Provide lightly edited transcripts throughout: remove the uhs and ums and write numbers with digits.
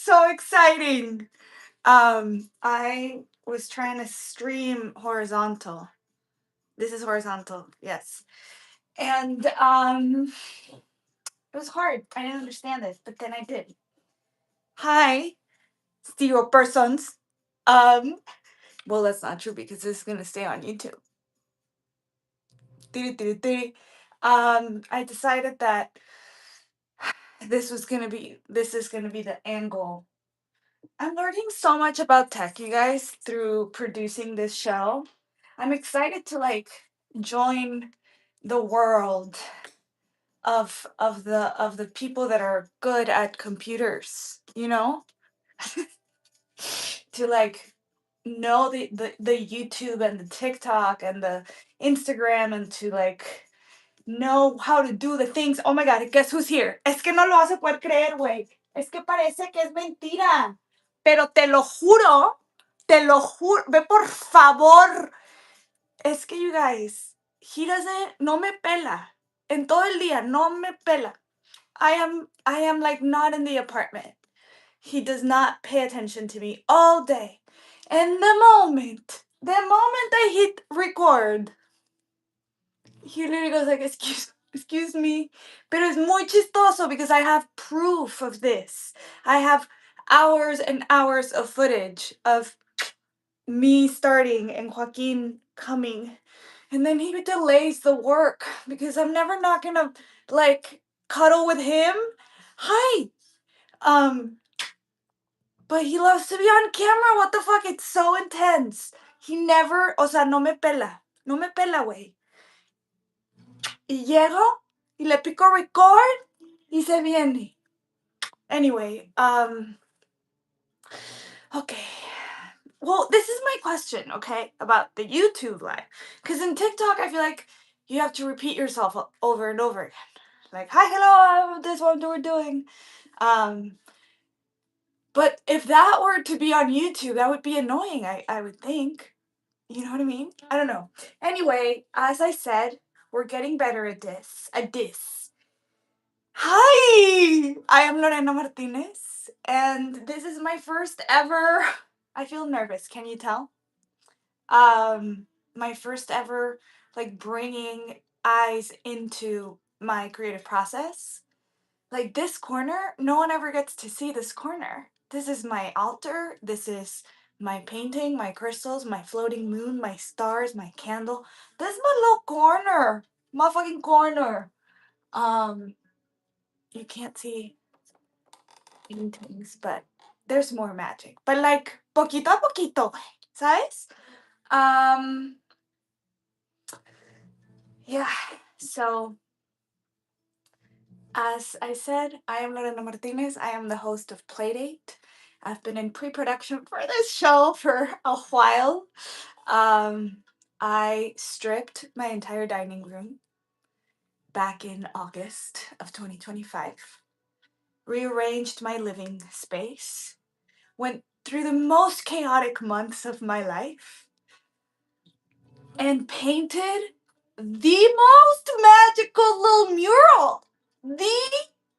so exciting. I was trying to stream horizontal. This is horizontal, yes. And it was hard. I didn't understand this, but then I did. Hi, stereo persons. Um, well, that's not true because this is gonna stay on YouTube. I decided that this is gonna be the angle. I'm learning so much about tech, you guys, through producing this show. I'm excited to like join the world of the people that are good at computers, to like know the YouTube and the TikTok and the Instagram and to like know how to do the things. Oh my god, guess who's here? Es que no lo vas a poder creer, güey. Es que parece que es mentira. Pero te lo juro, ve por favor. Es que you guys, no me pela. En todo el día, no me pela. I am like not in the apartment. He does not pay attention to me all day. And the moment I hit record, he literally goes like, excuse me. Pero es muy chistoso because I have proof of this. I have hours and hours of footage of me starting and Joaquin coming. And then he delays the work because I'm never not gonna like cuddle with him. Hi. But he loves to be on camera. What the fuck? It's so intense. He never, o sea, no me pela. No me pela, güey. Y llego y le pico record y se viene. Anyway, okay. Well, this is my question, okay, about the YouTube live. Because in TikTok, I feel like you have to repeat yourself over and over again. Like, hi, hello, this is what we're doing. But if that were to be on YouTube, that would be annoying, I would think. You know what I mean? I don't know. Anyway, as I said, we're getting better at this. Hi! I am Lorena Martinez, and this is my first ever. I feel nervous, can you tell? My first ever, like, bringing eyes into my creative process. Like, this corner, no one ever gets to see this corner. This is my altar. This is my painting, my crystals, my floating moon, my stars, my candle. This is my little corner. My fucking corner. Um, you can't see paintings, but there's more magic. But like, poquito a poquito, ¿sabes? Yeah, so as I said, I am Lorena Martinez. I am the host of Playdate. I've been in pre-production for this show for a while. I stripped my entire dining room back in August of 2025, rearranged my living space, went through the most chaotic months of my life, and painted the most magical little mural. The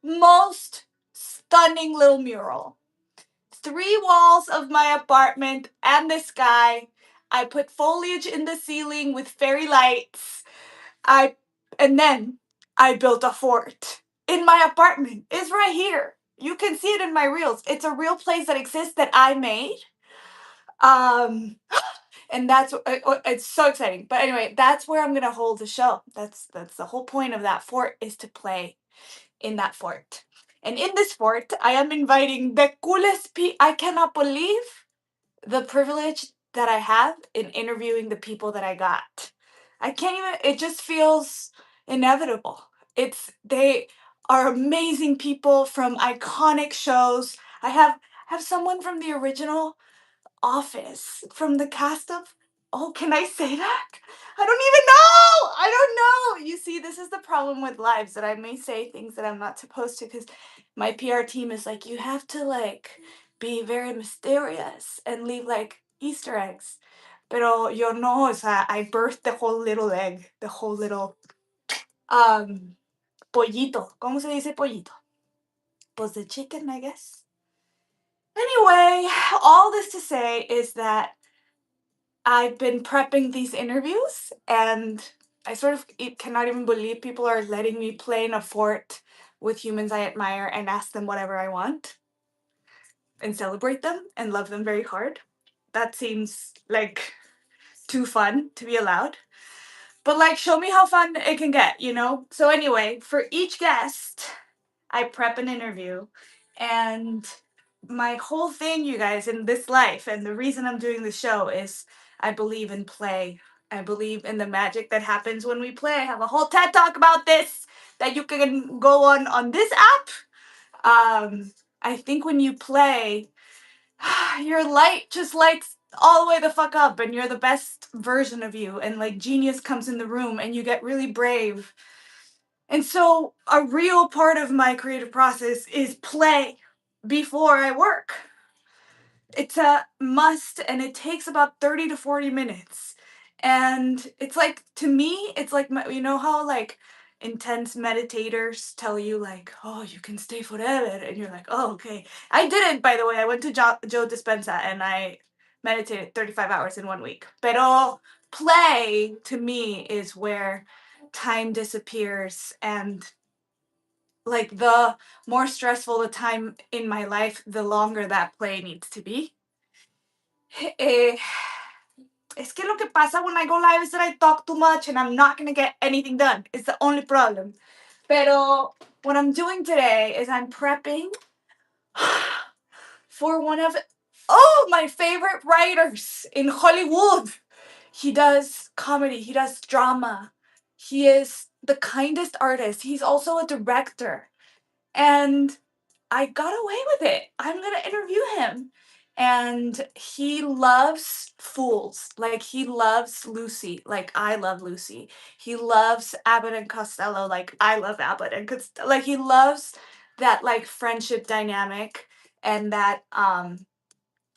most stunning little mural. 3 walls of my apartment and the sky. I put foliage in the ceiling with fairy lights. And then I built a fort in my apartment. It's right here. You can see it in my reels. It's a real place that exists that I made. Um, and it's so exciting. But anyway, that's where I'm gonna hold the show. That's the whole point of that fort, is to play in that fort. And in this fort, I am inviting the coolest people. I cannot believe the privilege that I have in interviewing the people that I got. I can't even, it just feels inevitable. They are amazing people from iconic shows. I have someone from the original Office, from the cast of, oh, can I say that? I don't even know. I don't know. You see, this is the problem with lives, that I may say things that I'm not supposed to, because my PR team is like, you have to like be very mysterious and leave like Easter eggs. Pero yo no, o sea, I birthed the whole little egg, the whole little pollito. ¿Cómo se dice pollito? Pues the chicken, I guess. all this to say is that I've been prepping these interviews, and I sort of cannot even believe people are letting me play in a fort with humans I admire and ask them whatever I want and celebrate them and love them very hard. That seems like too fun to be allowed. But like, show me how fun it can get, you know? So anyway, for each guest, I prep an interview, and my whole thing, you guys, in this life, and the reason I'm doing this show is I believe in play. I believe in the magic that happens when we play. I have a whole TED talk about this that you can go on this app. I think when you play, your light just lights all the way the fuck up, and you're the best version of you, and like genius comes in the room and you get really brave. And so a real part of my creative process is play before I work. It's a must, and it takes about 30 to 40 minutes. And it's like, to me, it's like, you know how like intense meditators tell you like, oh, you can stay forever, and you're like, oh, okay. I didn't, by the way. I went to Joe Dispenza and I meditated 35 hours in 1 week. Pero play to me is where time disappears, and like the more stressful the time in my life, the longer that play needs to be. Eh, es que lo que pasa when I go live is that I talk too much and I'm not gonna get anything done. It's the only problem. Pero what I'm doing today is I'm prepping for one of my favorite writers in Hollywood. He does comedy, he does drama. He is the kindest artist. He's also a director. And I got away with it. I'm going to interview him. And he loves fools. Like, he loves Lucy. Like, I love Lucy. He loves Abbott and Costello. Like, I love Abbott and Costello. Like, he loves that, like, friendship dynamic and that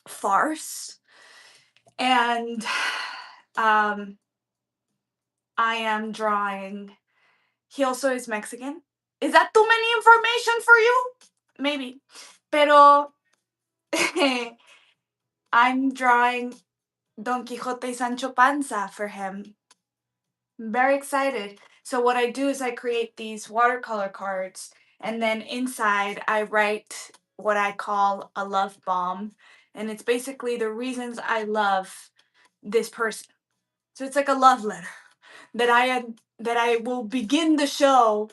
farce. And I am drawing. He also is Mexican. Is that too many information for you? Maybe. Pero I'm drawing Don Quixote y Sancho Panza for him. I'm very excited. So what I do is I create these watercolor cards, and then inside I write what I call a love bomb, and it's basically the reasons I love this person. So it's like a love letter that I will begin the show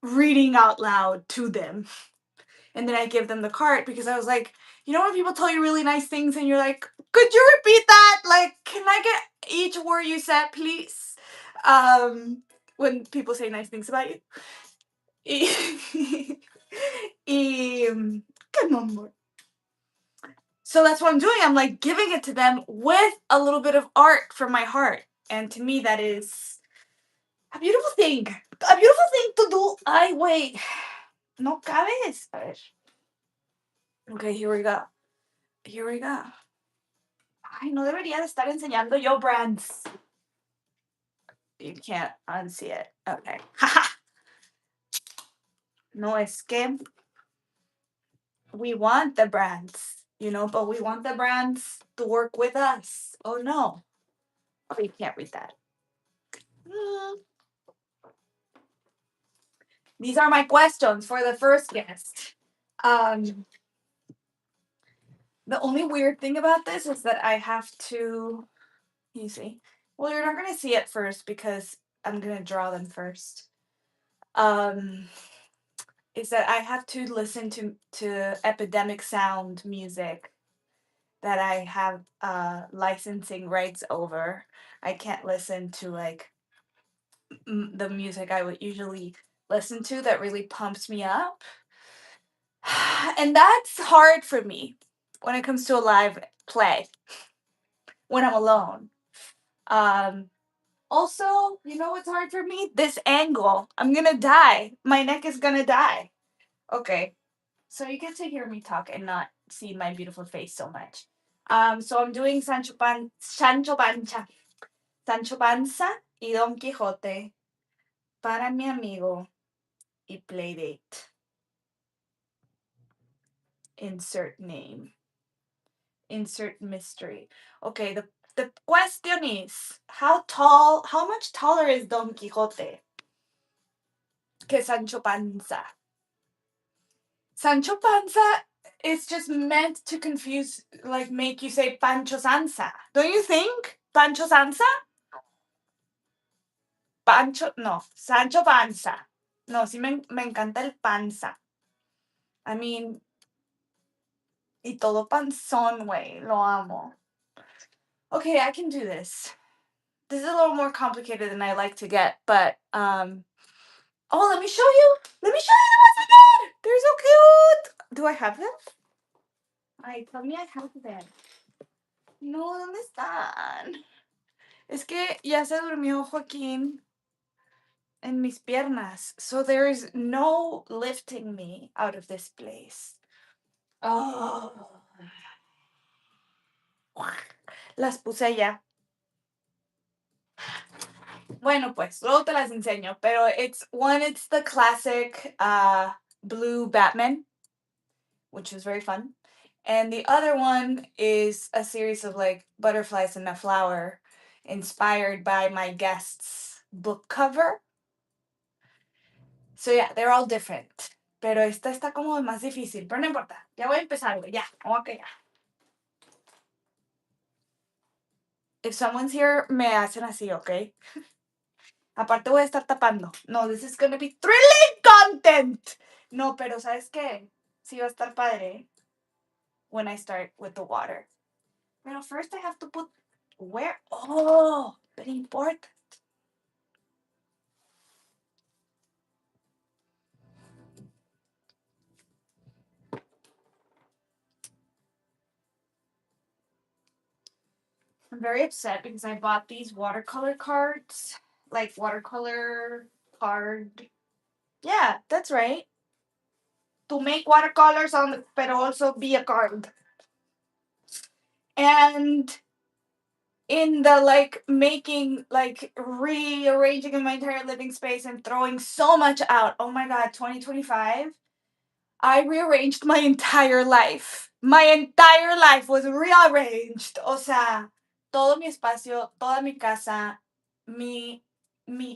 reading out loud to them. And then I give them the card because I was like, you know when people tell you really nice things and you're like, could you repeat that? Like, can I get each word you said, please? When people say nice things about you. Come on, boy. So that's what I'm doing. I'm like giving it to them with a little bit of art from my heart. And to me, that is a beautiful thing. A beautiful thing to do. Ay, wait. No cabes. A ver. Okay, here we go. Here we go. Ay, no debería de estar enseñando yo brands. You can't unsee it. Okay. No, es que we want the brands, you know, but we want the brands to work with us. Oh, no. Oh, you can't read that. These are my questions for the first guest. The only weird thing about this is that I have to, you see, well, you're not going to see it first because I'm going to draw them first. Is that I have to listen to epidemic sound music that I have licensing rights over. I can't listen to like the music I would usually listen to that really pumps me up. And that's hard for me when it comes to a live play when I'm alone. Also, you know what's hard for me? This angle. I'm gonna die. My neck is gonna die. Okay. So you get to hear me talk and not see my beautiful face so much. So I'm doing Sancho Panza y Don Quijote para mi amigo y Playdate. Insert name. insert mystery. Okay, the question is, how much taller is Don Quixote que Sancho Panza? Sancho Panza is just meant to confuse, like make you say Pancho Sansa. Don't you think? Pancho Sansa? Pancho, no, Sancho Panza. No, sí me encanta el panza. I mean, y todo panzón, güey. Lo amo. Okay, I can do this. This is a little more complicated than I like to get, but oh, let me show you. Let me show you the ones I did. They're so cute. Do I have them? Ay, tell me I have them. No, ¿dónde están? Es que ya se durmió Joaquín en mis piernas, so there is no lifting me out of this place. Oh. Las puse allá. Bueno, pues, luego te las enseño, pero it's the classic blue Batman, which was very fun. And the other one is a series of like butterflies and a flower inspired by my guest's book cover. So yeah, they're all different. Pero esta está como más difícil, pero no importa. Ya voy a empezar, güey. Ya, ok, ya. If someone's here, me hacen así, ¿ok? Aparte voy a estar tapando. No, this is gonna be thrilling content. No, pero ¿sabes qué? Sí va a estar padre when I start with the water. Pero first I have to put where? Oh, very important. I'm very upset because I bought these watercolor cards. Like watercolor card. Yeah, that's right. To make watercolors on, but also be a card. And in the like making, like rearranging in my entire living space and throwing so much out. Oh my God, 2025. I rearranged my entire life. My entire life was rearranged. O sea, todo mi espacio, toda mi casa, mi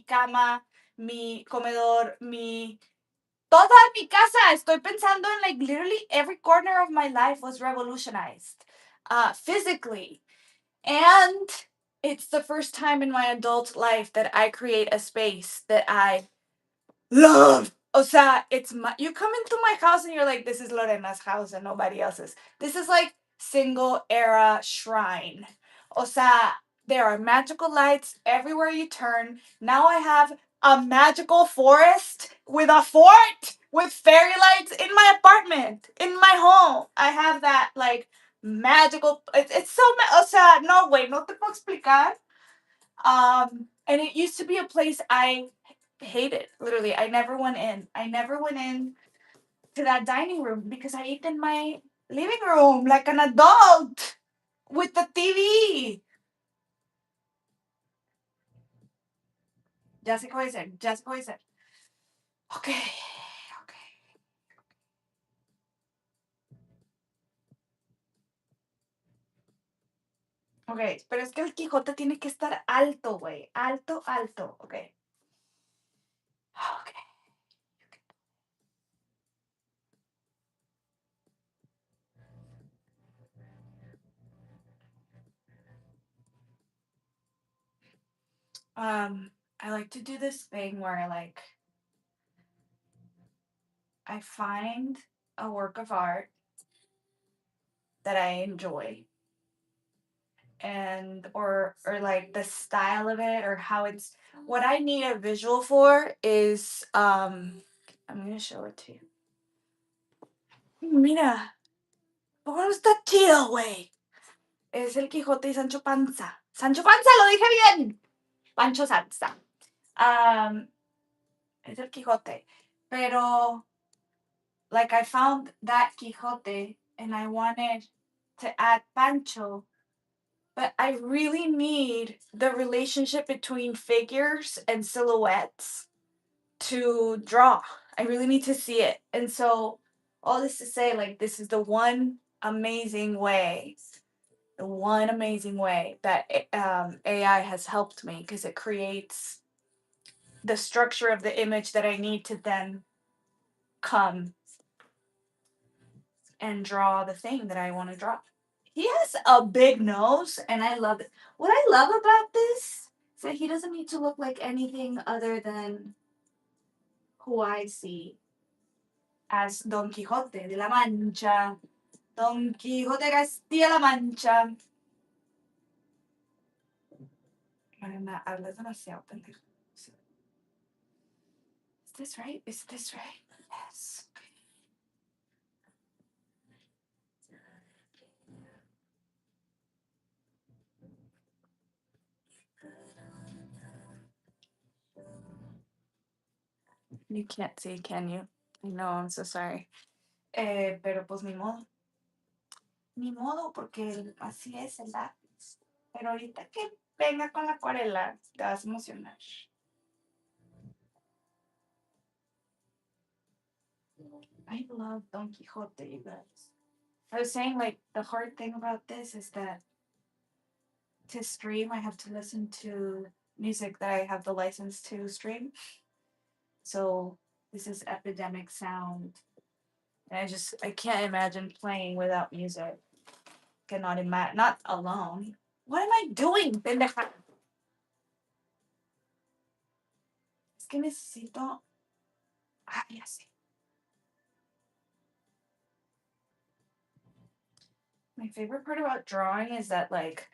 cama, mi comedor, toda mi casa. Estoy pensando en like literally every corner of my life was revolutionized, physically. And it's the first time in my adult life that I create a space that I love. O sea, you come into my house and you're like, this is Lorena's house and nobody else's. This is like single era shrine. O sea, there are magical lights everywhere you turn. Now I have a magical forest with a fort with fairy lights in my apartment, in my home. I have that like magical. It's so. O sea, no way, no te puedo explicar. And it used to be a place I hated. Literally, I never went in. I never went in to that dining room because I ate in my living room like an adult with the TV. Ya sé qué voy a hacer. Ya sé qué voy a hacer. Okay. Ok, pero es que el Quijote tiene que estar alto, güey. Alto, alto. Ok. Ok. I like to do this thing where I find a work of art that I enjoy, and or like the style of it or how it's, what I need a visual for is I'm gonna show it to you. Mira, ¿cómo está chido, güey? Es el Quijote y Sancho Panza. Sancho Panza, lo dije bien. Pancho Sanza. Es el Quijote. Pero like I found that Quijote and I wanted to add Pancho, but I really need the relationship between figures and silhouettes to draw. I really need to see it. And so all this to say, like, this is the one amazing way the one amazing way that AI has helped me, because it creates the structure of the image that I need to then come and draw the thing that I want to draw. He has a big nose, and I love it. What I love about this is that he doesn't need to look like anything other than who I see as Don Quixote de la Mancha. Don Quixote Castilla-La Mancha. Mariana, hablas demasiado, pendejo. Is this right? Is this right? Yes. You can't see, can you? I know, I'm so sorry. Pero pues ni modo. Ni modo, porque así es el lápiz. Pero ahorita que venga con la acuarela, te vas a emocionar. I love Don Quixote, you guys. I was saying, like, the hard thing about this is that to stream, I have to listen to music that I have the license to stream. So this is epidemic sound. And I can't imagine playing without music. Cannot imagine, not alone. What am I doing, pendeja? Es que necesito. Ah, ya sé. My favorite part about drawing is that, like,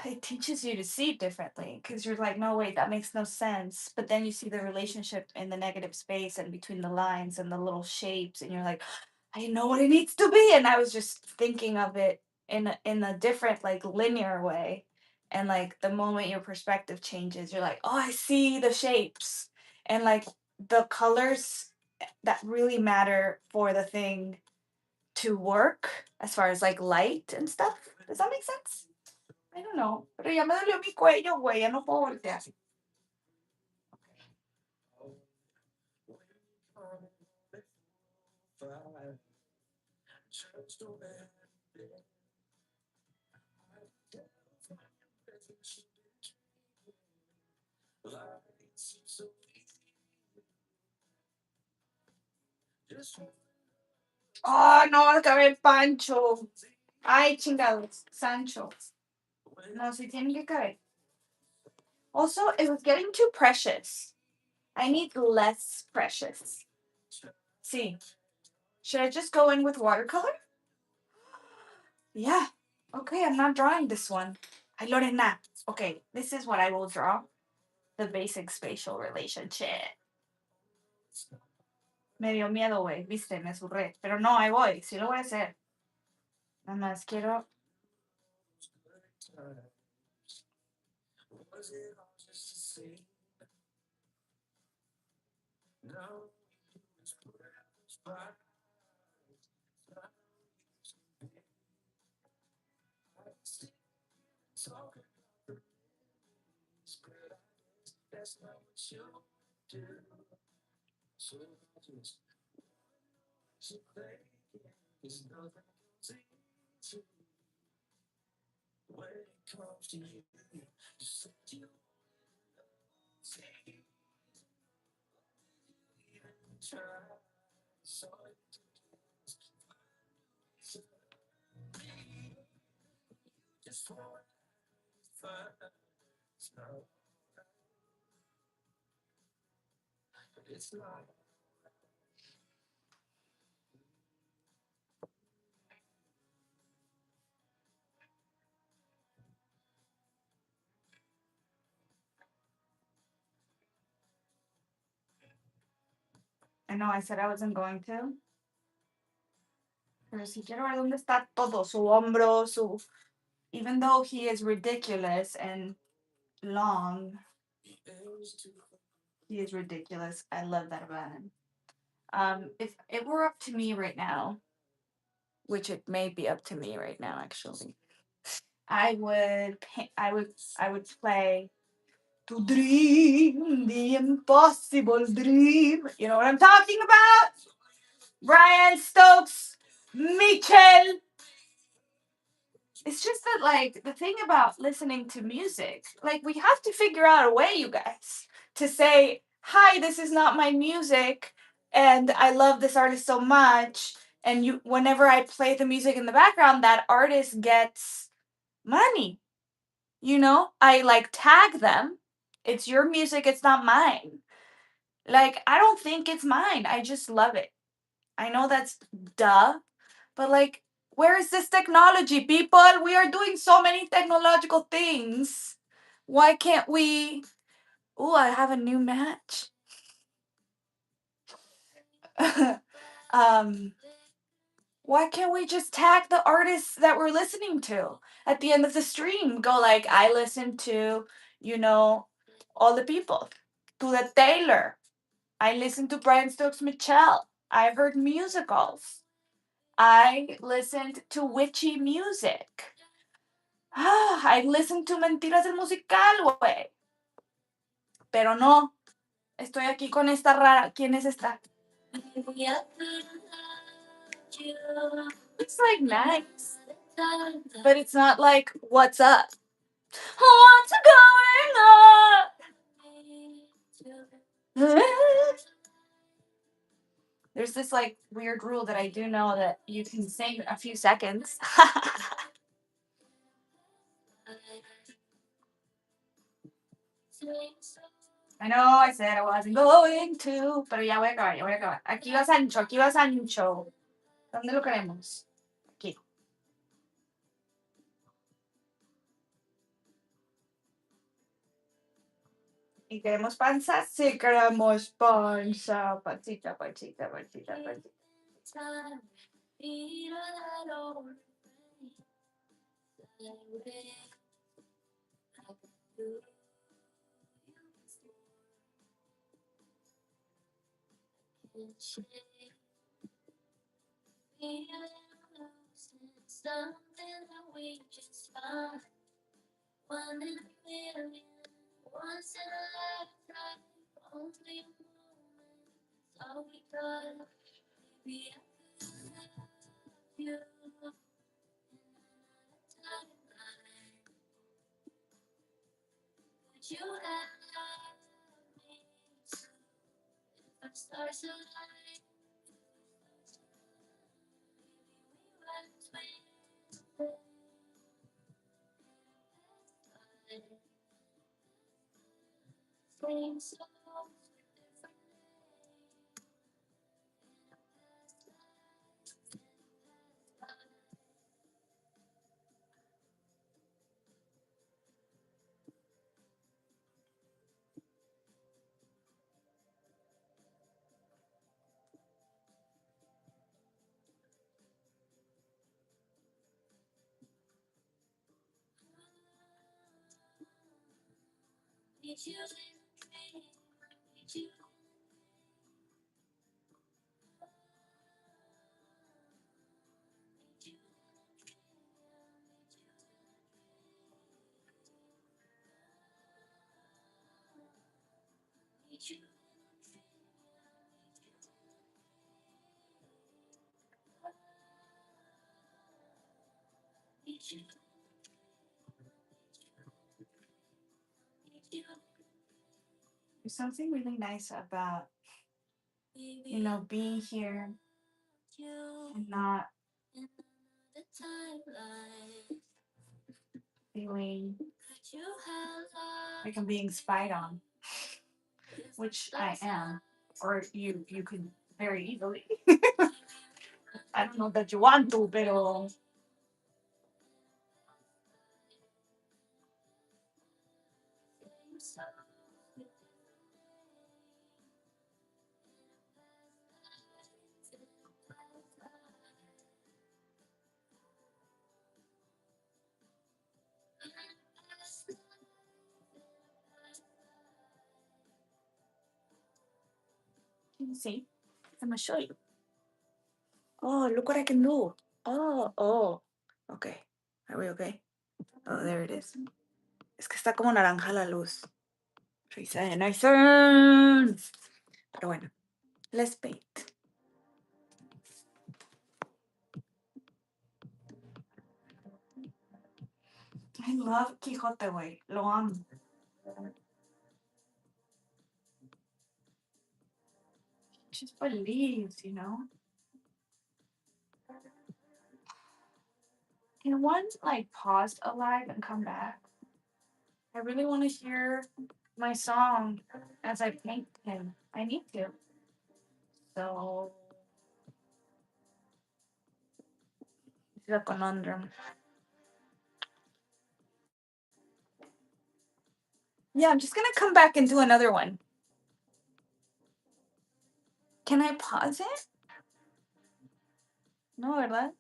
it teaches you to see differently, because you're like, no, wait, that makes no sense. But then you see the relationship in the negative space and between the lines and the little shapes, and you're like, I know what it needs to be. And I was just thinking of it in a different, like, linear way. And like the moment your perspective changes, you're like, oh, I see the shapes. And like the colors that really matter for the thing to work, as far as like light and stuff. Does that make sense? I don't know. Pero ya me dolió mi cuello, güey. Ya no puedo voltear. Oh, no, acabé Pancho. Ay, chingados. Sancho. No, si tienen que caber. Also, it was getting too precious. I need less precious. See, should I just go in with watercolor? Yeah. Okay, I'm not drawing this one. Ay, Lorena. Okay, this is what I will draw. The basic spatial relationship. Me dio miedo, güey. Viste, me surré. Pero no, ahí voy. Sí lo voy a hacer. Nada más quiero. I know I said I wasn't going to. Pero si quiero ver dónde está todo. Su hombro, su. Even though he is ridiculous and long, he is ridiculous. I love that about him. If it were up to me right now, which it may be up to me right now, actually, I would play to dream the impossible dream. You know what I'm talking about? Brian Stokes Mitchell. It's just that, like, the thing about listening to music, like, we have to figure out a way, you guys, to say, hi, this is not my music, and I love this artist so much. And whenever I play the music in the background, that artist gets money. I like tag them. It's your music, it's not mine. Like, I don't think it's mine. I just love it. I know that's duh, but like, where is this technology, people? We are doing so many technological things. Why can't we? Oh, I have a new match. um, why can't we just tag the artists that we're listening to at the end of the stream? Go like, I listen to, all the people, to the Taylor. I listen to Brian Stokes Mitchell. I've heard musicals. I listened to witchy music. I listened to Mentiras del Musical, güey. Pero no, estoy aquí con esta rara. ¿Quién es esta? It's like nice. But it's not like, what's up? What's going on? There's this like weird rule that I do know that you can sing a few seconds. I know I said I wasn't going to, pero ya voy a acabar, ya voy a acabar. Aquí va Sancho, aquí va Sancho. ¿Dónde lo queremos? Aquí. ¿Y queremos panza? Sí, queremos panza. Pancita, pancita, pancita, pancita. There's something really nice about, being here and not feeling like I'm being spied on, which I am, or you could very easily. I don't know that you want to, pero you see, I'm gonna show you. Oh, look what I can do. Oh. Okay. Are we okay? Oh, there it is. Es que está como naranja la luz. Nice. Pero bueno, let's paint. I love Quijote, güey. Lo amo. Just believes, you know? Can one, like, pause a live and come back? I really want to hear my song as I paint him. I need to. So, this is a conundrum. Yeah, I'm just gonna come back and do another one. Can I pause it? No, ¿verdad?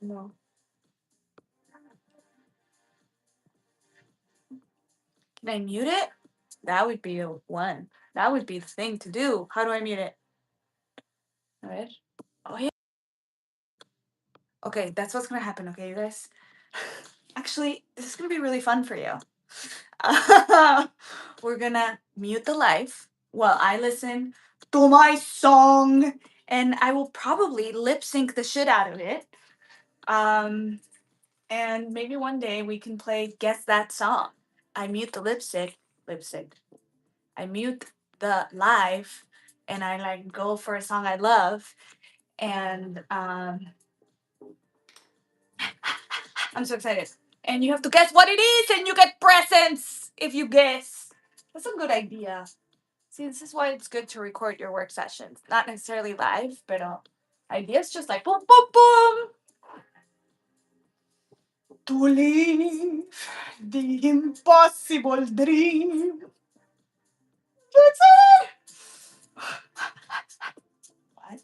No. Can I mute it? That would be the one. That would be the thing to do. How do I mute it? A ver. Oh, yeah. Okay, that's what's gonna happen, okay, you guys? Actually, this is gonna be really fun for you. We're gonna mute the live while I listen to my song, and I will probably lip sync the shit out of it. And maybe one day we can play Guess That Song. I mute the lip sync. I mute the live, and I like go for a song I love, and I'm so excited. And you have to guess what it is, and you get presents if you guess. That's a good idea. See, this is why it's good to record your work sessions. Not necessarily live, but ideas just like boom, boom, boom. To live the impossible dream. That's it. What?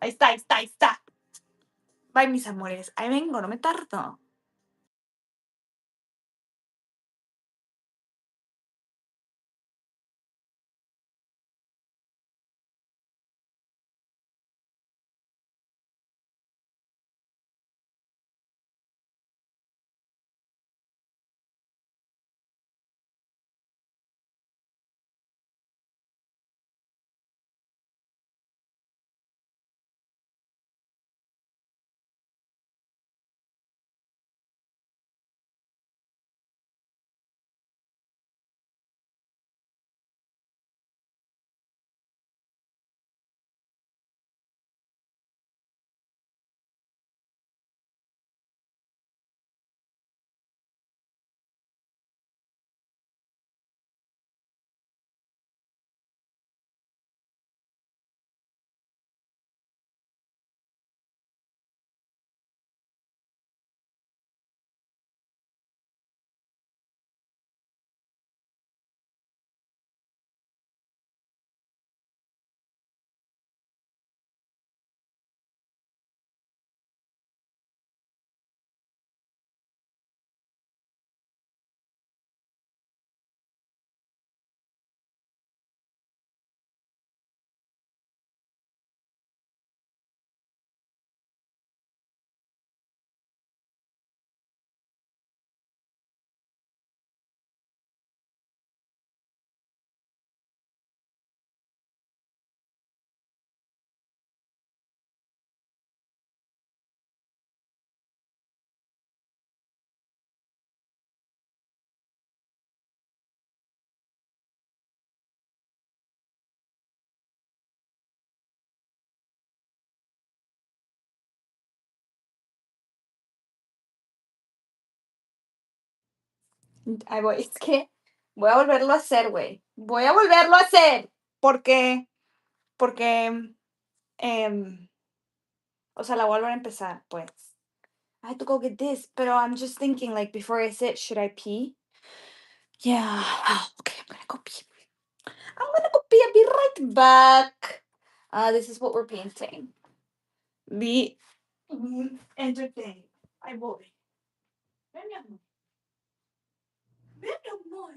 Ahí está, ahí está, ahí está. Bye, mis amores. Ahí vengo, no me tardo. Ahí voy, es que voy a volverlo a hacer, güey. Voy a volverlo a hacer. Porque, em, o sea, la voy a volver a empezar, pues. I have to go get this, pero I'm just thinking, like, before I sit, should I pee? Yeah. Okay, I'm gonna go pee. I'm gonna go pee. I'll be right back. This is what we're painting. Be entertained. Ay, voy. Ven, mi amor. Ven, mi amor.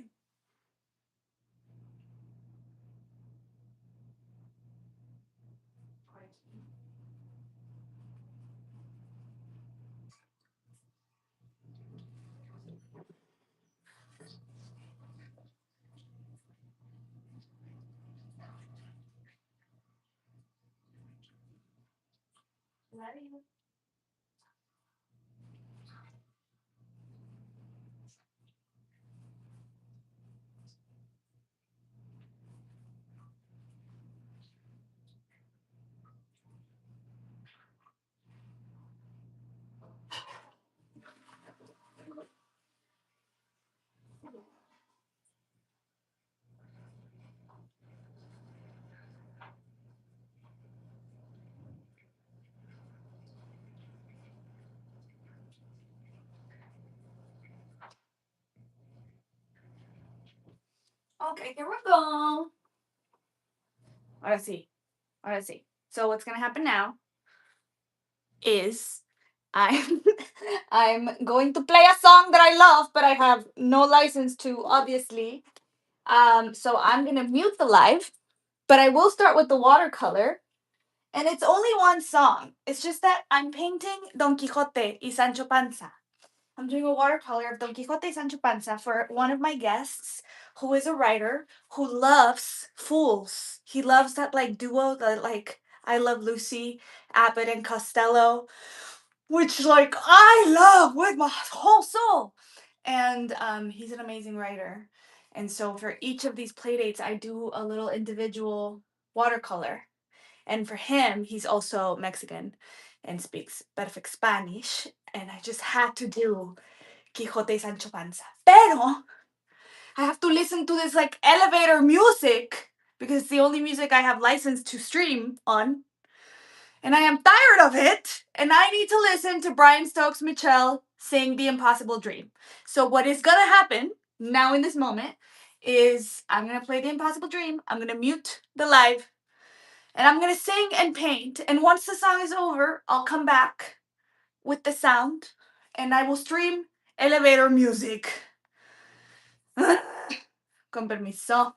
Okay, here we go. Ahora sí. Ahora sí. So what's gonna happen now is I'm I'm going to play a song that I love, but I have no license to, obviously. So I'm gonna mute the live, but I will start with the watercolor. And it's only one song. It's just that I'm painting Don Quixote y Sancho Panza. I'm doing a watercolor of Don Quixote y Sancho Panza for one of my guests who is a writer who loves Fools. He loves that like duo, that like I Love Lucy, Abbott and Costello, which like I love with my whole soul. And he's an amazing writer. And so for each of these playdates, I do a little individual watercolor. And for him, he's also Mexican and speaks perfect Spanish. And I just had to do Quixote y Sancho Panza. Pero I have to listen to this like elevator music because it's the only music I have license to stream on. And I am tired of it. And I need to listen to Brian Stokes Mitchell sing The Impossible Dream. So what is gonna happen now in this moment is I'm gonna play The Impossible Dream. I'm gonna mute the live. And I'm gonna sing and paint. And once the song is over, I'll come back with the sound and I will stream elevator music. Con permiso.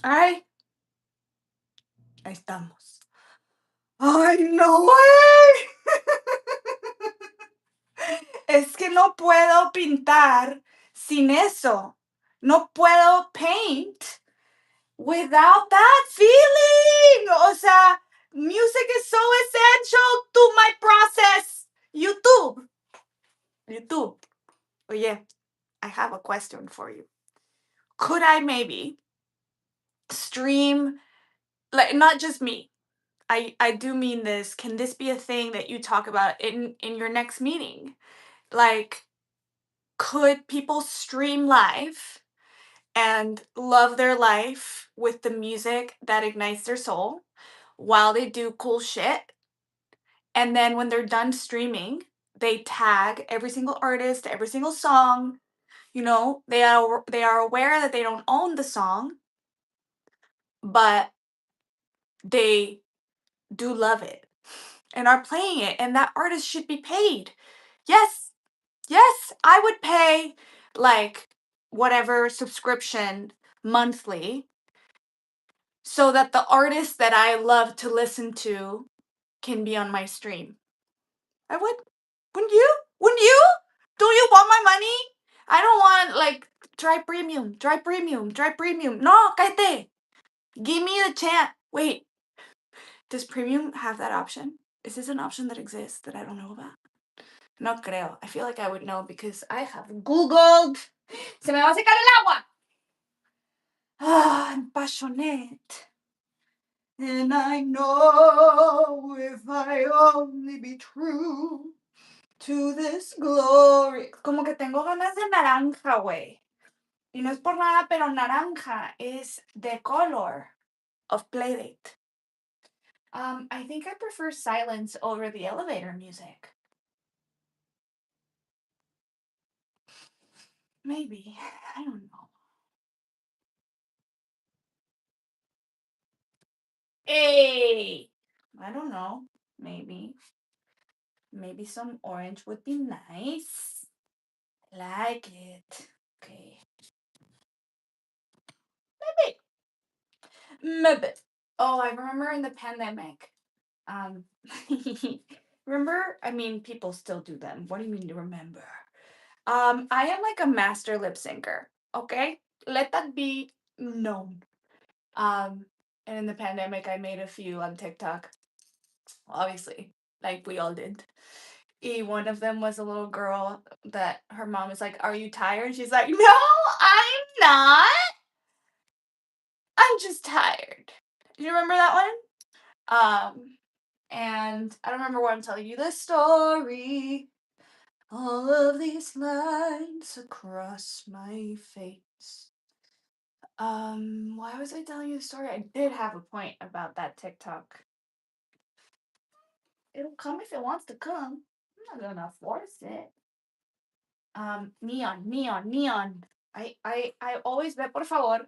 Alright, ahí estamos. ¡Ay, no, güey! Es que no puedo pintar sin eso. No puedo paint without that feeling. O sea, music is so essential to my process. YouTube. Oye, I have a question for you. Could I maybe stream, like, not just me? I do mean this. Can this be a thing that you talk about in your next meeting? Like, could people stream live and love their life with the music that ignites their soul while they do cool shit? And then when they're done streaming, they tag every single artist, every single song. You know, they are aware that they don't own the song, but they do love it and are playing it, and that artist should be paid. Yes, yes, I would pay like whatever subscription monthly so that the artist that I love to listen to can be on my stream. I would. Wouldn't you? Wouldn't you? Don't you want my money? I don't want like try premium, try premium, try premium. No, cállate. Give me the chance. Wait, does premium have that option? Is this an option that exists that I don't know about? No creo. I feel like I would know because I have Googled. Se me va a secar el agua. Ah, I'm passionate. And I know if I only be true to this glory. Como que tengo ganas de naranja, güey. Y no es por nada, pero naranja is the color of Playdate. I think I prefer silence over the elevator music. Maybe. I don't know. Hey! I don't know. Maybe. Maybe some orange would be nice. Like it. Okay. Maybe. Maybe. Oh, I remember in the pandemic. Um, remember? I mean, people still do them. What do you mean to remember? I am like a master lip syncer. Okay, let that be known. Um, and in the pandemic, I made a few on TikTok. Obviously, like we all did. One of them was a little girl that her mom was like, "Are you tired?" She's like, "No, I'm not. I'm just tired." Do you remember that one? And I don't remember why I'm telling you this story. All of these lines across my face. Why was I telling you the story? I did have a point about that TikTok. It'll come if it wants to come. I'm not gonna force it. Neon. I always ve, por favor.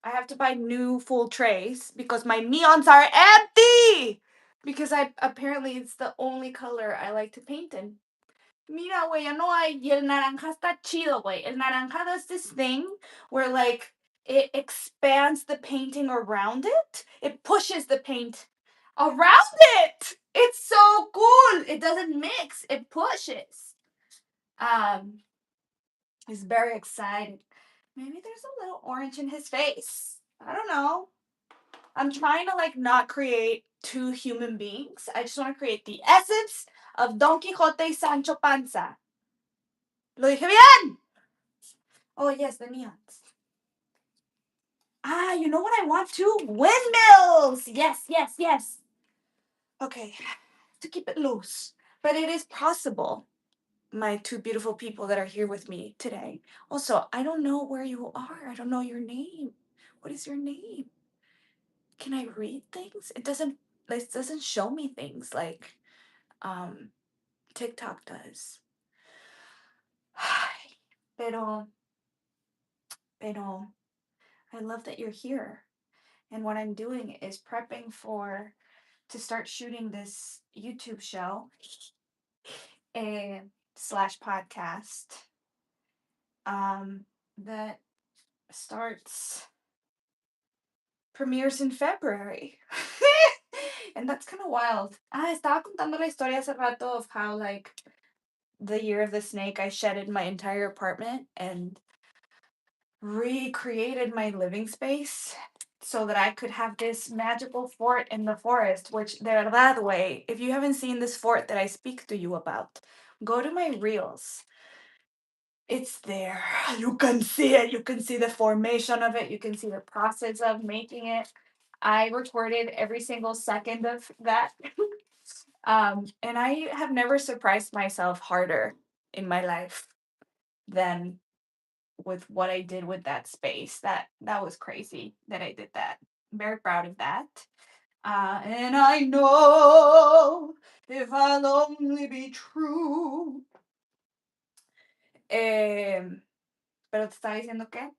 I have to buy new full trays because my neons are empty. Because I apparently it's the only color I like to paint in. Mira, güey, ya no hay. Y el naranja está chido, güey. El naranja does this thing where, like, it expands the painting around it. It pushes the paint around it. It's so cool. It doesn't mix. It pushes. Um, he's very excited. Maybe there's a little orange in his face. I don't know. I'm trying to, like, not create two human beings. I just want to create the essence of Don Quixote y Sancho Panza. Lo dije bien! Oh, yes, the neons. Ah, you know what I want too? Windmills! Yes. Okay, to keep it loose. But it is possible, my two beautiful people that are here with me today. Also, I don't know where you are. I don't know your name. What is your name? Can I read things? It doesn't show me things like um TikTok does. Pero, pero, I love that you're here. And what I'm doing is prepping to start shooting this YouTube show slash podcast that starts premieres in February. And that's kind of wild. Estaba contando la historia hace rato of how, like, the year of the snake, I shedded my entire apartment and recreated my living space so that I could have this magical fort in the forest, which, de verdad, way, if you haven't seen this fort that I speak to you about, go to my reels. It's there. You can see it. You can see the formation of it. You can see the process of making it. I recorded every single second of that. And I have never surprised myself harder in my life than with what I did with that space. That was crazy that I did that. I'm very proud of that. And I know if I'll only be true. Pero te estaba diciendo que, I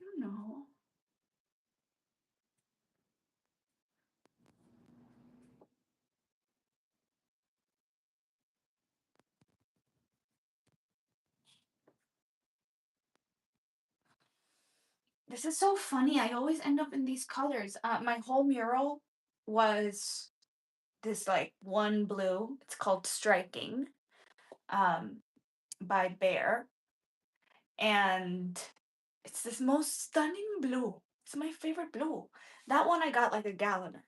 don't know. This is so funny. I always end up in these colors. My whole mural was this like one blue. It's called Striking, um, by Bear, and it's this most stunning blue. It's my favorite blue. That one I got like a gallon of.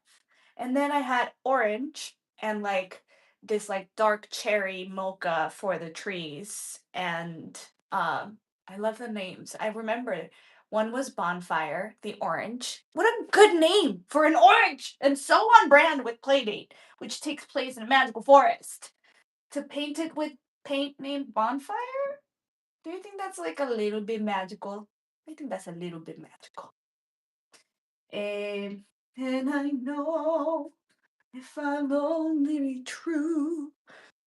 And then I had orange and like this like dark cherry mocha for the trees. And I love the names. I remember it. One was Bonfire, the orange. What a good name for an orange! And so on brand with Playdate, which takes place in a magical forest. To paint it with paint named Bonfire? Do you think that's like a little bit magical? I think that's a little bit magical. And I know if I'll only be true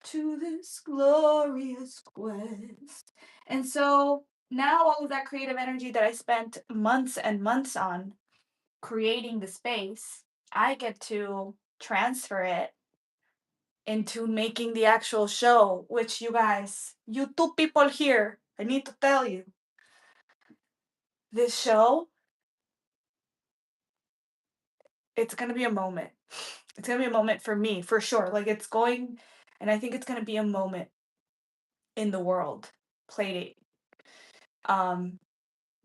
to this glorious quest. And so now all of that creative energy that I spent months and months on creating the space, I get to transfer it into making the actual show, which you guys, you two people here, I need to tell you, this show, it's gonna be a moment. It's gonna be a moment for me, for sure. Like it's going, and I think it's gonna be a moment in the world. Playdate. Um,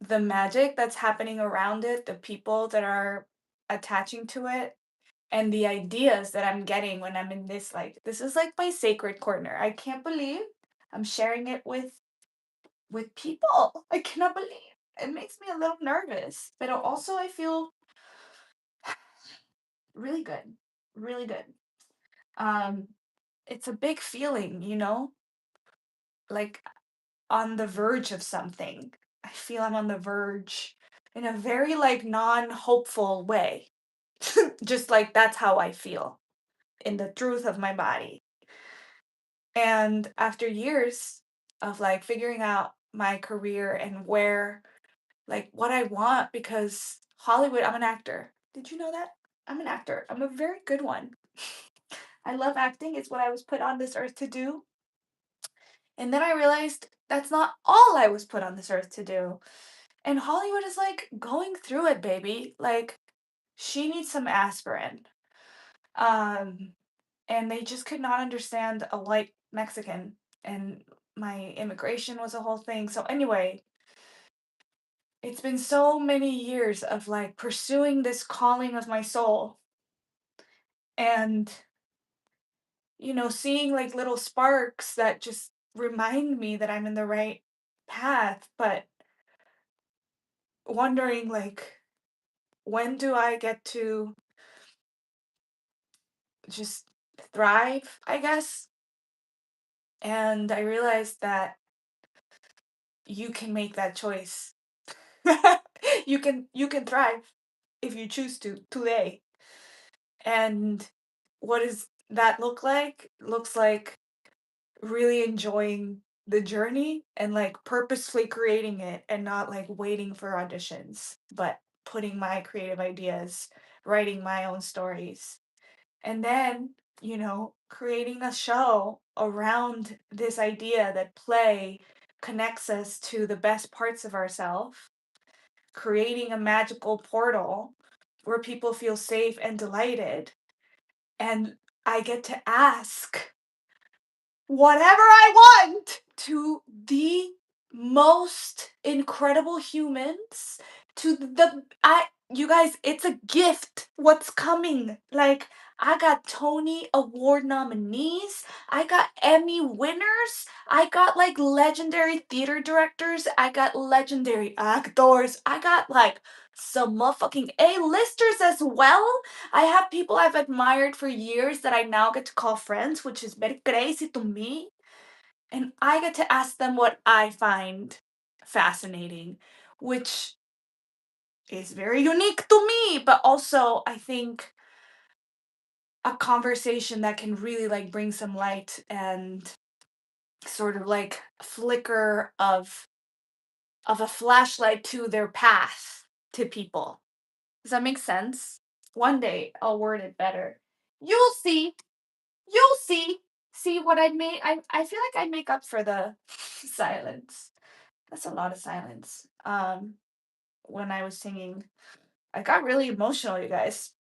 the magic that's happening around it, the people that are attaching to it, and the ideas that I'm getting when I'm in this, like, this is like my sacred corner. I can't believe I'm sharing it with people. I cannot believe. It makes me a little nervous, but also I feel really good. Really good. Um, it's a big feeling, you know? Like on the verge of something. I feel I'm on the verge in a very like non-hopeful way. Just like that's how I feel in the truth of my body. And after years of like figuring out my career and where like what I want, because Hollywood, I'm an actor. Did you know that? I'm an actor. I'm a very good one. I love acting. It's what I was put on this earth to do. And then I realized that's not all I was put on this earth to do. And Hollywood is like going through it, baby. Like she needs some aspirin. Um, and they just could not understand a white Mexican. And my immigration was a whole thing. So anyway, it's been so many years of like pursuing this calling of my soul and seeing like little sparks that just remind me that I'm in the right path, but wondering like when do I get to just thrive, I guess. And I realized that you can make that choice. You can thrive if you choose to today. And what does that look like? Looks like really enjoying the journey and like purposefully creating it and not like waiting for auditions, but putting my creative ideas, writing my own stories. And then, creating a show around this idea that play connects us to the best parts of ourselves creating a magical portal where people feel safe and delighted. And I get to ask whatever I want to the most incredible humans, to the I you guys, it's a gift what's coming. Like, I got Tony Award nominees, I got Emmy winners, I got like legendary theater directors, I got legendary actors, I got like some motherfucking A-listers as well. I have people I've admired for years that I now get to call friends, which is very crazy to me. And I get to ask them what I find fascinating, which is very unique to me, but also I think a conversation that can really like bring some light and sort of like flicker of a flashlight to their path to people. Does that make sense? One day I'll word it better. You'll see. You'll see. See what I made? I feel like I make up for the silence. That's a lot of silence. When I was singing, I got really emotional, you guys.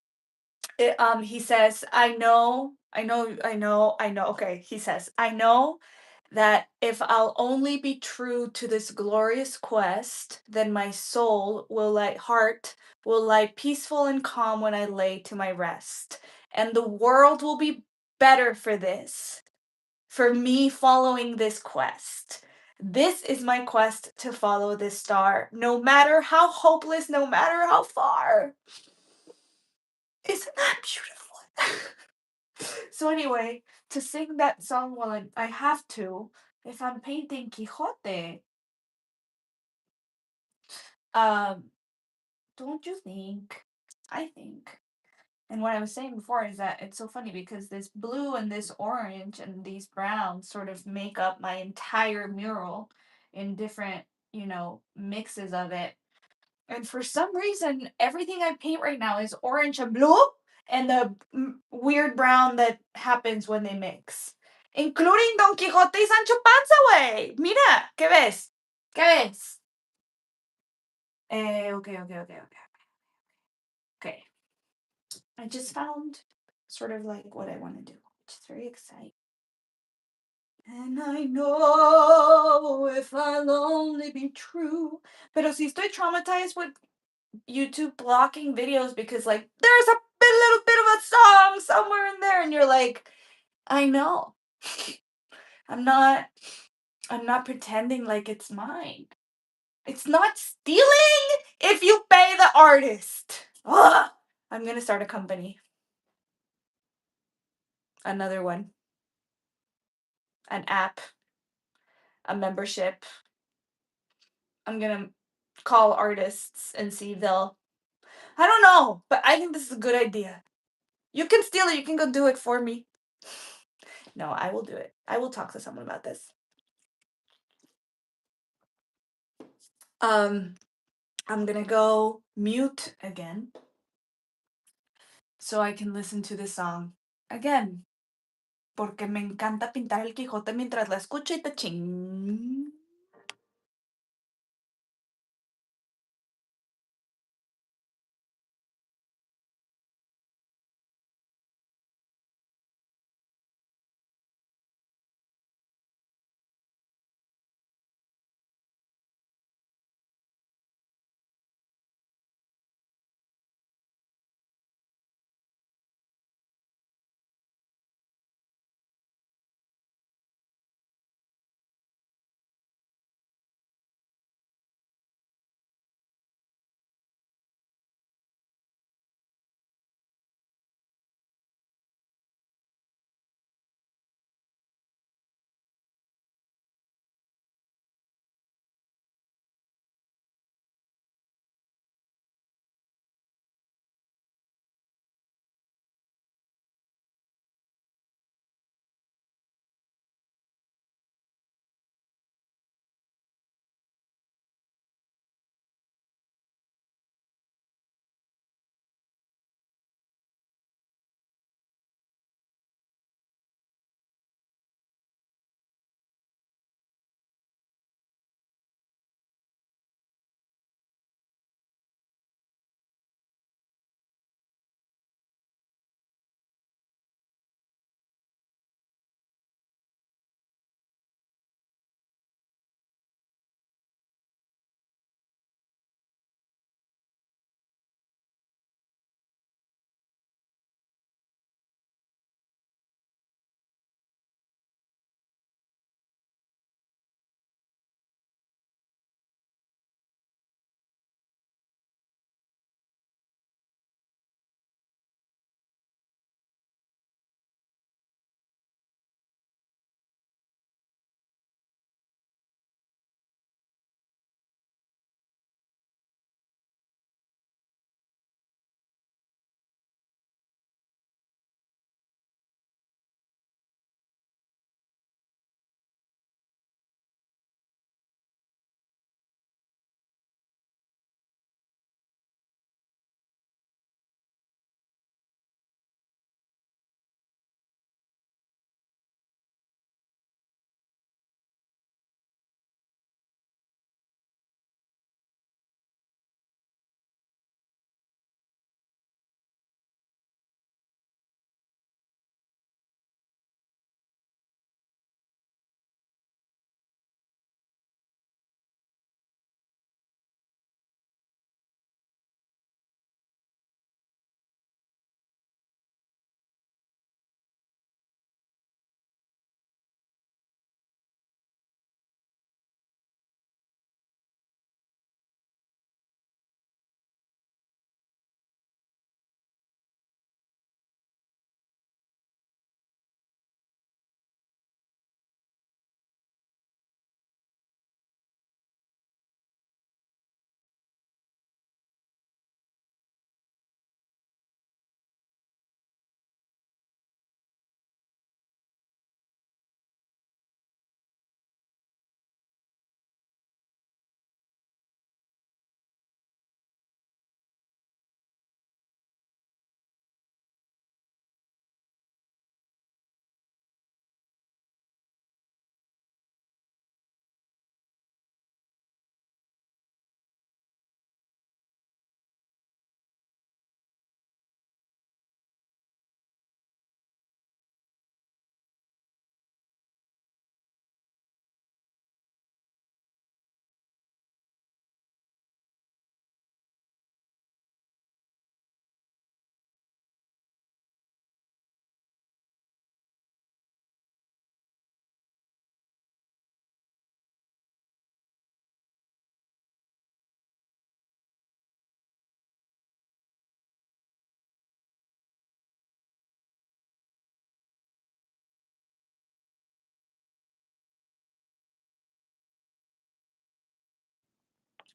He says, I know. Okay, he says, I know that if I'll only be true to this glorious quest, then my heart will lie peaceful and calm when I lay to my rest. And the world will be better for this, for me following this quest. This is my quest to follow this star, no matter how hopeless, no matter how far. Isn't that beautiful? So anyway, to sing that song while I have to, if I'm painting Quixote, um, don't you think? I think. And what I was saying before is that it's so funny because this blue and this orange and these browns sort of make up my entire mural in different, mixes of it. And for some reason, everything I paint right now is orange and blue and the weird brown that happens when they mix. Including Don Quixote y Sancho Panza, güey. Mira, ¿qué ves? ¿Qué ves? Okay. Okay. I just found sort of like what I want to do, which is very exciting. And I know if I'll only be true. Pero si estoy traumatized with YouTube blocking videos because like there's a little bit of a song somewhere in there and you're like, I know. I'm not pretending like it's mine. It's not stealing if you pay the artist. Ugh. I'm gonna start a company. Another one. An app. A membership. I'm gonna call artists and see if they'll. I don't know, but I think this is a good idea. You can steal it. You can go do it for me. No, I will do it. I will talk to someone about this. I'm gonna go mute again so I can listen to the song again. Porque me encanta pintar el Quijote mientras la escucho y te ching.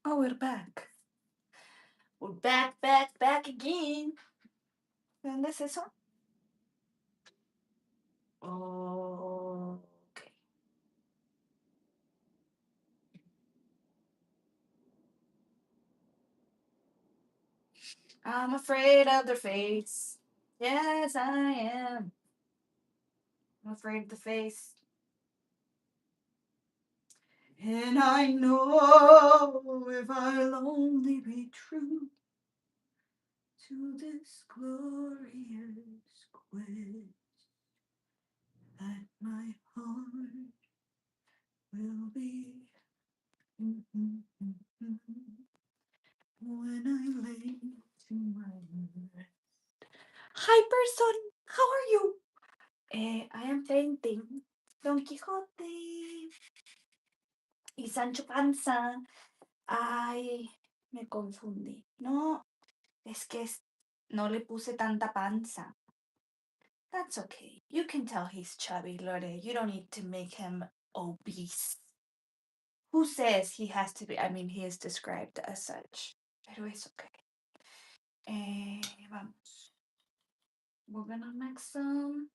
Oh, we're back. We're back again. ¿Dónde es eso? Okay. I'm afraid of their face. Yes, I am. I'm afraid of the face. And I know if I'll only be true to this glorious quest, that my heart will be when I lay to my rest. Hi, person. How are you? I am painting Don Quijote y Sancho Panza. Ay, me confundí. No, es que no le puse tanta panza. That's okay. You can tell he's chubby, Lore. You don't need to make him obese. Who says he has to be? I mean, he is described as such. Pero es okay. Vamos. We're gonna mix some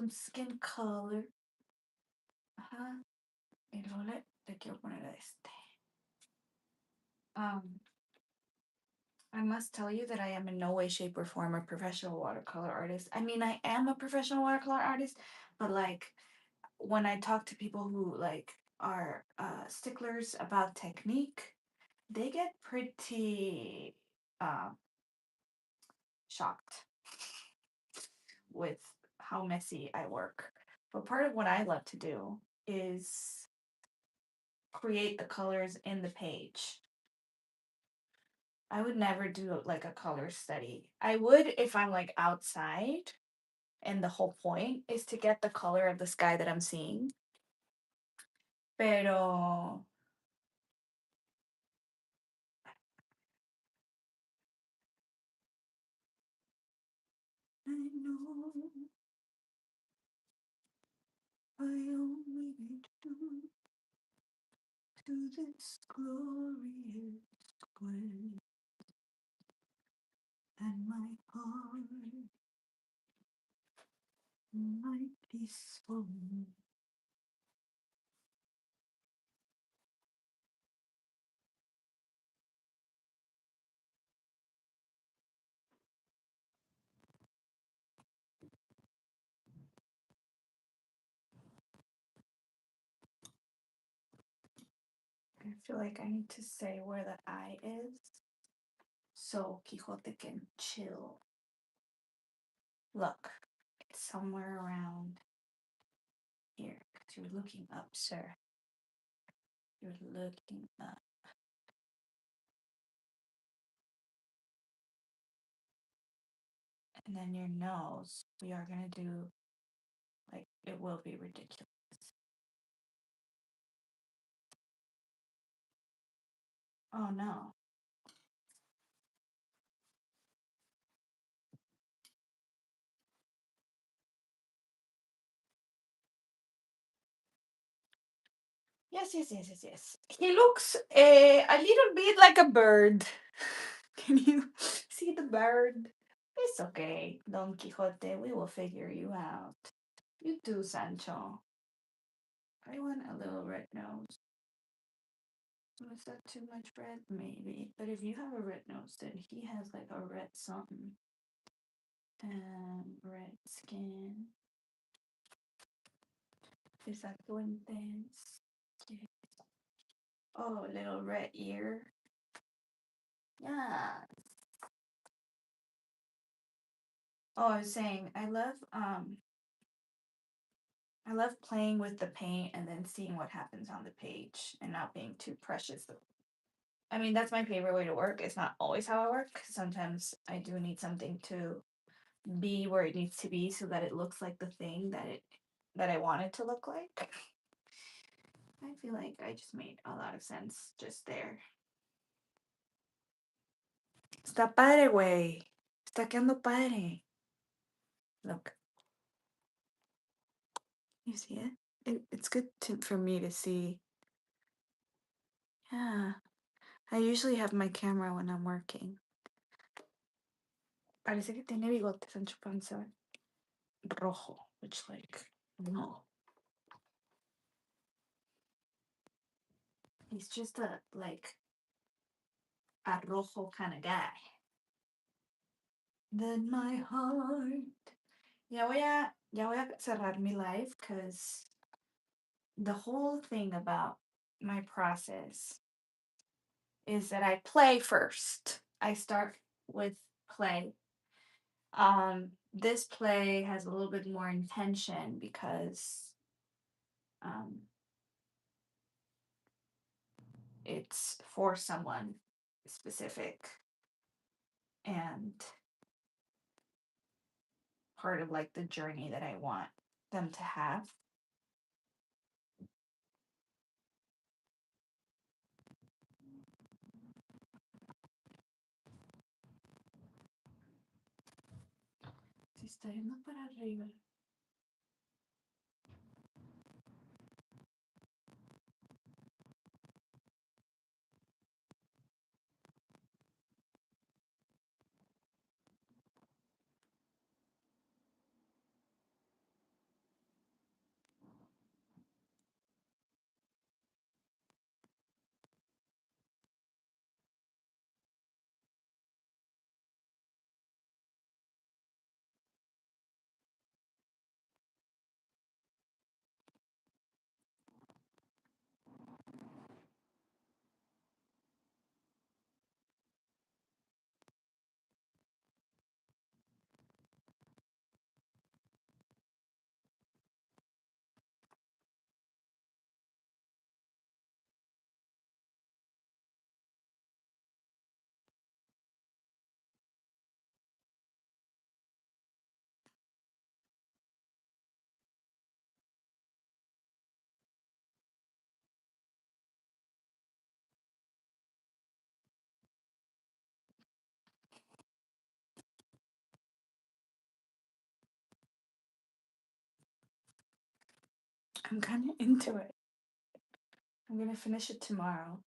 skin color. Ajá. Y luego le quiero poner este. I must tell you that I am in no way, shape, or form a professional watercolor artist. I mean, I am a professional watercolor artist, but like when I talk to people who like are sticklers about technique, they get pretty shocked with how messy I work. But part of what I love to do is create the colors in the page. I would never do like a color study. I would if I'm like outside and the whole point is to get the color of the sky that I'm seeing. Pero I know I only need to this glorious quest, and my heart might be swollen. I feel like I need to say where the eye is so Quixote can chill. Look, it's somewhere around here. Because you're looking up, sir. You're looking up. And then your nose, we are going to do, like, it will be ridiculous. Oh no. Yes. He looks a little bit like a bird. Can you see the bird? It's okay, Don Quixote. We will figure you out. You too, Sancho. I want a little red nose. Was that too much red? Maybe. But if you have a red nose, then he has like a red something. Red skin. Exacto intense. Oh, little red ear. Yeah. Oh, I was saying I love playing with the paint and then seeing what happens on the page and not being too precious. I mean, that's my favorite way to work. It's not always how I work. Sometimes I do need something to be where it needs to be so that it looks like the thing that I want it to look like. I feel like I just made a lot of sense just there. Está padre, güey. Está quedando padre. Look. You see it? It's good for me to see. Yeah. I usually have my camera when I'm working. Parece que tiene bigotes en su panza. Rojo, which like, no. He's just a, like, a rojo kind of guy. Then my heart. Ya voy a cerrar mi live because the whole thing about my process is that I play first. I start with play. This play has a little bit more intention because um, it's for someone specific and part of like the journey that I want them to have. Se está yendo para arriba. I'm kind of into it. I'm gonna finish it tomorrow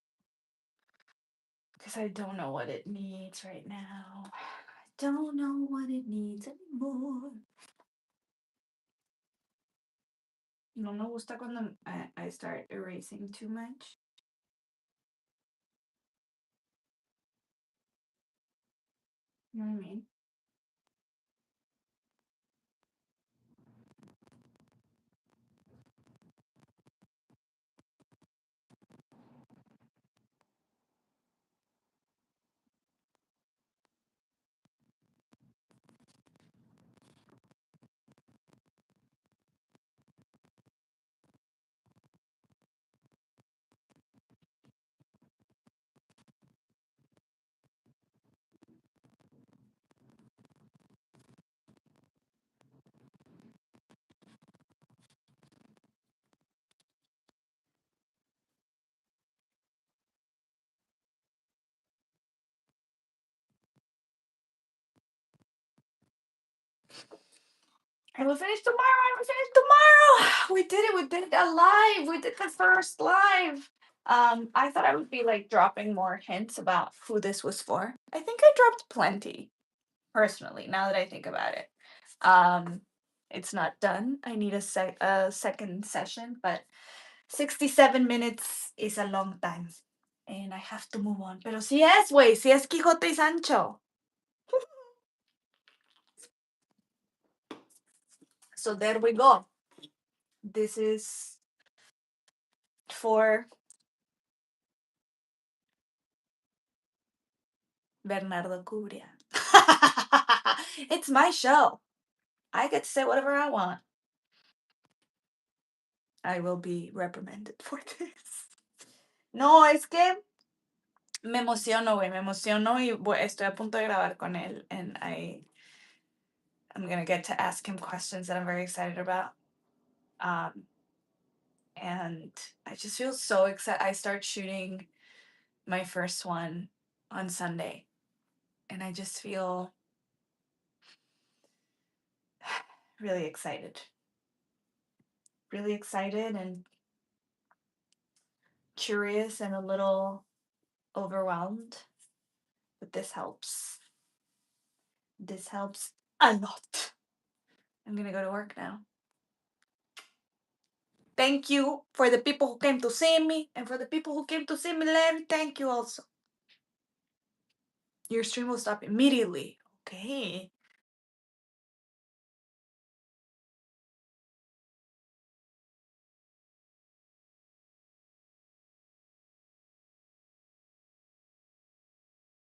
because I don't know what it needs right now. I don't know what it needs anymore. No me gusta cuando I start erasing too much. You know what I mean? I will finish tomorrow. I will finish tomorrow. We did it. We did it alive. We did the first live. I thought I would be like dropping more hints about who this was for. I think I dropped plenty, personally, now that I think about it. It's not done. I need a second session, but 67 minutes is a long time. And I have to move on. Pero si es, güey, si es Quijote y Sancho. So there we go. This is for Bernardo Curia. It's my show. I get to say whatever I want. I will be reprimanded for this. No, es que me emociono, güey, me emociono y estoy a punto de grabar con él. And I'm gonna get to ask him questions that I'm very excited about. And I just feel so excited. I start shooting my first one on Sunday. And I just feel really excited. Really excited and curious and a little overwhelmed, but this helps. This helps a lot. I'm gonna go to work now. Thank you for the people who came to see me, and for the people who came to see me later, thank you also. Your stream will stop immediately. Okay.